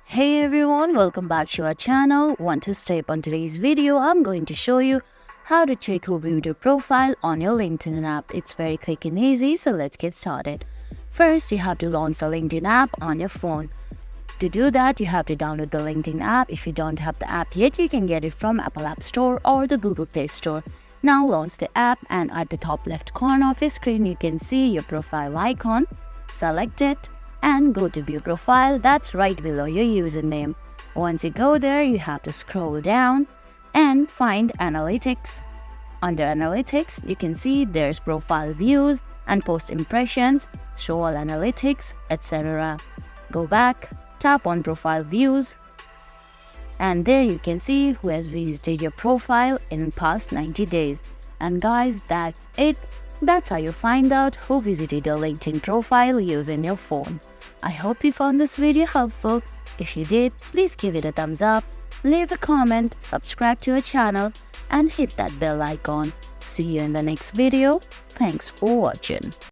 Hey everyone, welcome back to our channel. Want to step on today's video, I'm going to show you how to check who viewed your profile on your LinkedIn app. It's very quick and easy, so let's get started. First, you have to launch the LinkedIn app on your phone. To do that, you have to download the LinkedIn app. If you don't have the app yet, you can get it from Apple App Store or the Google Play Store. Now launch the app, and at the top left corner of your screen, you can see your profile icon. Select it and go to view profile. That's right below your username. Once you go there, you have to scroll down and find analytics. Under analytics, you can see there's profile views and post impressions, show all analytics, etc. Go back, tap on profile views, and there you can see who has visited your profile in past 90 days. And guys, that's it. That's how you find out who visited your LinkedIn profile using your phone. I hope you found this video helpful. If you did, please give it a thumbs up, leave a comment, subscribe to our channel, and hit that bell icon. See you in the next video. Thanks for watching.